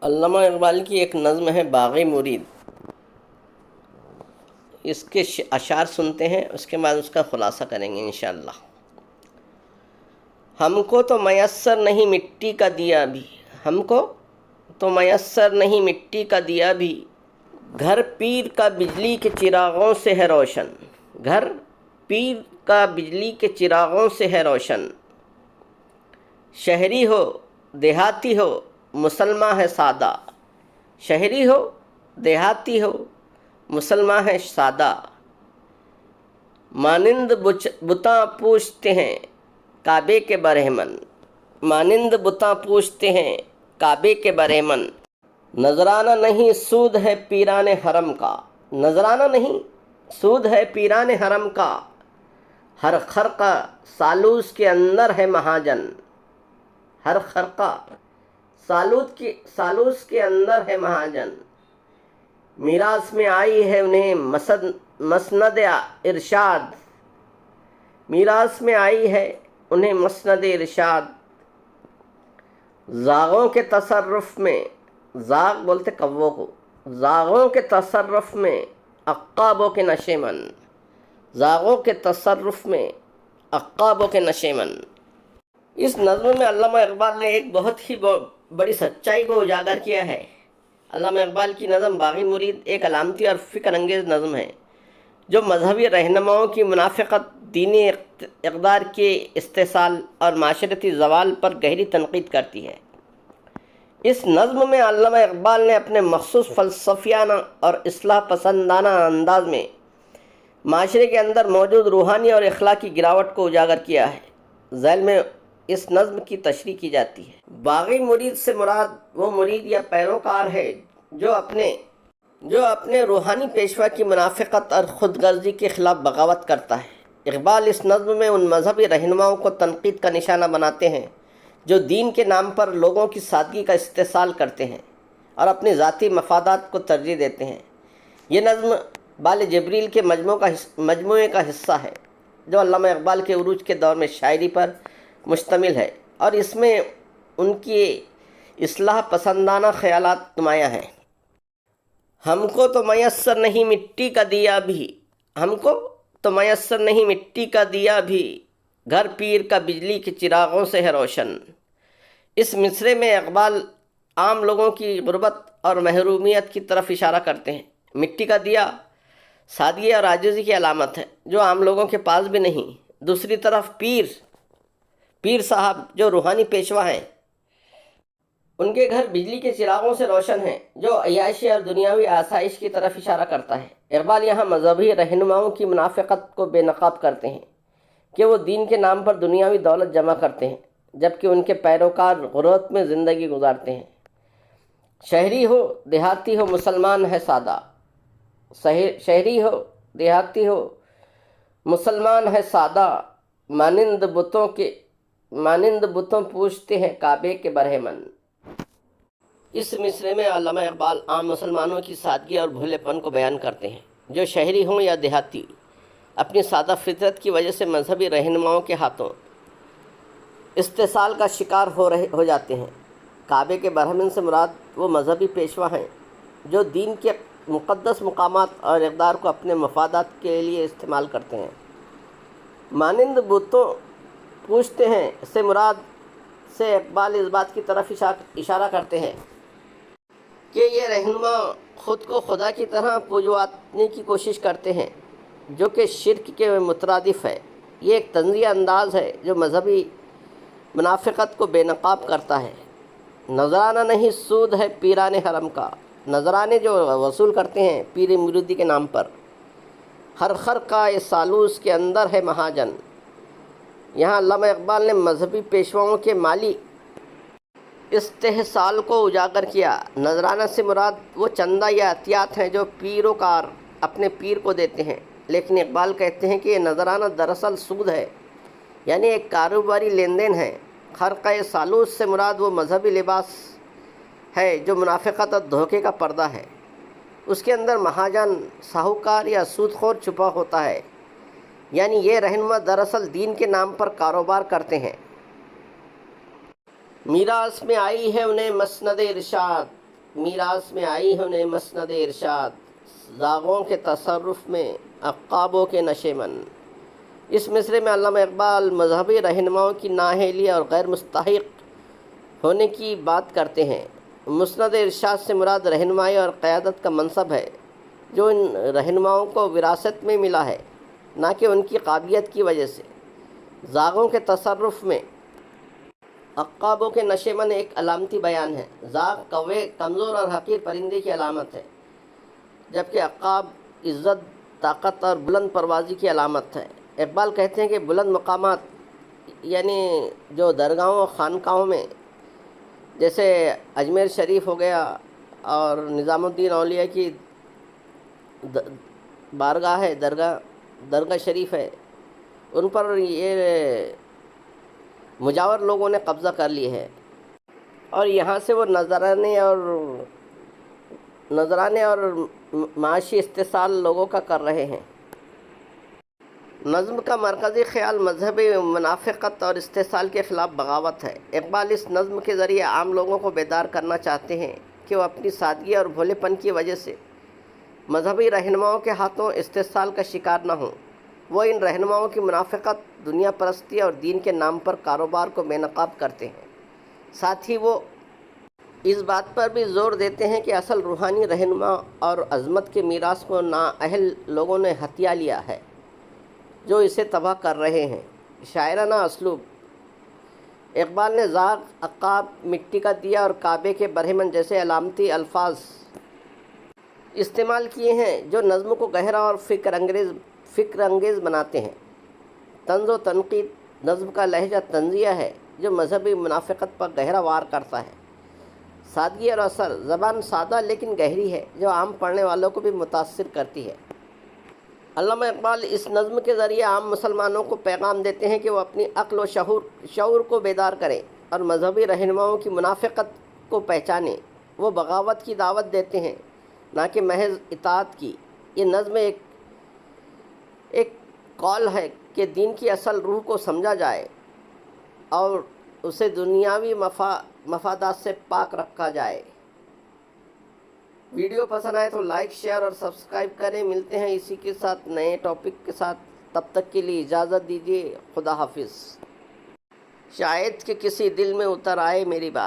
علامہ اقبال کی ایک نظم ہے باغی مرید، اس کے اشعار سنتے ہیں، اس کے بعد اس کا خلاصہ کریں گے انشاءاللہ۔ ہم کو تو میسر نہیں مٹی کا دیا بھی، ہم کو تو میسر نہیں مٹی کا دیا بھی، گھر پیر کا بجلی کے چراغوں سے ہے روشن، گھر پیر کا بجلی کے چراغوں سے ہے روشن، شہری ہو دیہاتی ہو مسلمان ہے سادہ، شہری ہو دیہاتی ہو مسلمان ہے سادہ، مانند بتاں پوچھتے ہیں کعبے کے برہمن، مانند بتاں پوچھتے ہیں کعبے کے برہمن، نذرانہ نہیں سود ہے پیران حرم کا، نذرانہ نہیں سود ہے پیران حرم کا، ہر خرقہ سالوس کے اندر ہے مہاجن، ہر خرقہ سالوس کے اندر ہے مہاجن، میراث میں آئی ہے انہیں مسند ارشاد، میراث میں آئی ہے انہیں مسند ارشاد، زاغوں کے تصرف میں، زاغ بولتے کووں کو، زاغوں کے تصرف میں عقابوں کے نشے من، زاغوں کے تصرف میں عقابوں کے نشے من۔ اس نظم میں علامہ اقبال نے ایک بہت ہی بڑی سچائی کو اجاگر کیا ہے۔ علامہ اقبال کی نظم باغی مرید ایک علامتی اور فکر انگیز نظم ہے جو مذہبی رہنماؤں کی منافقت، دینی اقدار کے استحصال اور معاشرتی زوال پر گہری تنقید کرتی ہے۔ اس نظم میں علامہ اقبال نے اپنے مخصوص فلسفیانہ اور اصلاح پسندانہ انداز میں معاشرے کے اندر موجود روحانی اور اخلاقی گراوٹ کو اجاگر کیا ہے۔ ذیل میں اس نظم کی تشریح کی جاتی ہے۔ باغی مرید سے مراد وہ مرید یا پیروکار ہے جو اپنے روحانی پیشوا کی منافقت اور خود غرضی کے خلاف بغاوت کرتا ہے۔ اقبال اس نظم میں ان مذہبی رہنماؤں کو تنقید کا نشانہ بناتے ہیں جو دین کے نام پر لوگوں کی سادگی کا استحصال کرتے ہیں اور اپنے ذاتی مفادات کو ترجیح دیتے ہیں۔ یہ نظم بال جبریل کے مجموعے کا حصہ ہے جو علامہ اقبال کے عروج کے دور میں شاعری پر مشتمل ہے، اور اس میں ان کی اصلاح پسندانہ خیالات نمایاں ہیں۔ ہم کو تو میسر نہیں مٹی کا دیا بھی، ہم کو تو میسر نہیں مٹی کا دیا بھی، گھر پیر کا بجلی کے چراغوں سے ہے روشن۔ اس مصرعے میں اقبال عام لوگوں کی غربت اور محرومیت کی طرف اشارہ کرتے ہیں۔ مٹی کا دیا سادگی اور عاجزی کی علامت ہے جو عام لوگوں کے پاس بھی نہیں۔ دوسری طرف پیر صاحب جو روحانی پیشوا ہیں، ان کے گھر بجلی کے چراغوں سے روشن ہیں جو عیاشی اور دنیاوی آسائش کی طرف اشارہ کرتا ہے۔ اقبال یہاں مذہبی رہنماؤں کی منافقت کو بے نقاب کرتے ہیں کہ وہ دین کے نام پر دنیاوی دولت جمع کرتے ہیں جبکہ ان کے پیروکار غربت میں زندگی گزارتے ہیں۔ شہری ہو دیہاتی ہو مسلمان ہے سادہ، شہری ہو دیہاتی ہو مسلمان ہے سادہ، مانند بتوں پوچھتے ہیں کعبے کے برہمن۔ اس مصرعے میں علامہ اقبال عام مسلمانوں کی سادگی اور بھولے پن کو بیان کرتے ہیں جو شہری ہوں یا دیہاتی اپنی سادہ فطرت کی وجہ سے مذہبی رہنماؤں کے ہاتھوں استحصال کا شکار ہو جاتے ہیں۔ کعبے کے برہمن سے مراد وہ مذہبی پیشوا ہیں جو دین کے مقدس مقامات اور اقدار کو اپنے مفادات کے لیے استعمال کرتے ہیں۔ مانند بتوں پوچھتے ہیں سے مراد سے اقبال اس بات کی طرف اشارہ کرتے ہیں کہ یہ رہنما خود کو خدا کی طرح پجوانے کی کوشش کرتے ہیں جو کہ شرک کے مترادف ہے۔ یہ ایک طنزیہ انداز ہے جو مذہبی منافقت کو بے نقاب کرتا ہے۔ نذرانہ نہیں سود ہے پیران حرم کا، نذرانے جو وصول کرتے ہیں پیر مریدی کے نام پر، ہر خرقہ سالوس کے اندر ہے مہاجن۔ یہاں علامہ اقبال نے مذہبی پیشواؤں کے مالی استحصال کو اجاگر کیا۔ نذرانہ سے مراد وہ چندہ یا عطیات ہیں جو پیروکار اپنے پیر کو دیتے ہیں، لیکن اقبال کہتے ہیں کہ یہ نذرانہ دراصل سود ہے، یعنی ایک کاروباری لین دین ہے۔ خرقہ سالوس سے مراد وہ مذہبی لباس ہے جو منافقت اور دھوکے کا پردہ ہے، اس کے اندر مہاجن ساہوکار یا سود خور چھپا ہوتا ہے، یعنی یہ رہنما دراصل دین کے نام پر کاروبار کرتے ہیں۔ میراث میں آئی ہے انہیں مسند ارشاد، میراث میں آئی انہیں مسند ارشاد، زاغوں کے تصرف میں عقابوں کے نشے من۔ اس مصرے میں علامہ اقبال مذہبی رہنماؤں کی نااہلی اور غیر مستحق ہونے کی بات کرتے ہیں۔ مسند ارشاد سے مراد رہنمائی اور قیادت کا منصب ہے جو ان رہنماؤں کو وراثت میں ملا ہے، نہ کہ ان کی قابلیت کی وجہ سے۔ زاغوں کے تصرف میں عقابوں کے نشے من ایک علامتی بیان ہے۔ زاغ کوے کمزور اور حقیر پرندے کی علامت ہے، جبکہ عقاب عزت، طاقت اور بلند پروازی کی علامت ہے۔ اقبال کہتے ہیں کہ بلند مقامات یعنی جو درگاہوں اور خانقاہوں میں، جیسے اجمیر شریف ہو گیا اور نظام الدین اولیاء کی بارگاہ ہے، درگاہ شریف ہے، ان پر یہ مجاور لوگوں نے قبضہ کر لی ہے اور یہاں سے وہ نذرانے اور معاشی استحصال لوگوں کا کر رہے ہیں۔ نظم کا مرکزی خیال مذہبی منافقت اور استحصال کے خلاف بغاوت ہے۔ اقبال اس نظم کے ذریعے عام لوگوں کو بیدار کرنا چاہتے ہیں کہ وہ اپنی سادگی اور بھولے پن کی وجہ سے مذہبی رہنماؤں کے ہاتھوں استحصال کا شکار نہ ہوں۔ وہ ان رہنماؤں کی منافقت، دنیا پرستی اور دین کے نام پر کاروبار کو بے نقاب کرتے ہیں۔ ساتھ ہی وہ اس بات پر بھی زور دیتے ہیں کہ اصل روحانی رہنما اور عظمت کے میراث کو نااہل لوگوں نے ہتھیا لیا ہے جو اسے تباہ کر رہے ہیں۔ شاعرانہ اسلوب۔ اقبال نے زاغ، عقاب، مٹی کا دیا اور کعبے کے برہمن جیسے علامتی الفاظ استعمال کیے ہیں جو نظم کو گہرا اور فکر انگیز بناتے ہیں۔ طنز و تنقید نظم کا لہجہ طنزیہ ہے جو مذہبی منافقت پر گہرا وار کرتا ہے۔ سادگی اور اثر۔ زبان سادہ لیکن گہری ہے جو عام پڑھنے والوں کو بھی متاثر کرتی ہے۔ علامہ اقبال اس نظم کے ذریعے عام مسلمانوں کو پیغام دیتے ہیں کہ وہ اپنی عقل و شعور کو بیدار کریں اور مذہبی رہنماؤں کی منافقت کو پہچانیں۔ وہ بغاوت کی دعوت دیتے ہیں، نہ کہ محض اطاعت کی۔ یہ نظم ایک قول ہے کہ دین کی اصل روح کو سمجھا جائے اور اسے دنیاوی مفادات سے پاک رکھا جائے۔ ویڈیو پسند آئے تو لائک، شیئر اور سبسکرائب کریں۔ ملتے ہیں اسی کے ساتھ نئے ٹاپک کے ساتھ، تب تک کے لیے اجازت دیجیے۔ خدا حافظ۔ شاید کہ کسی دل میں اتر آئے میری بات۔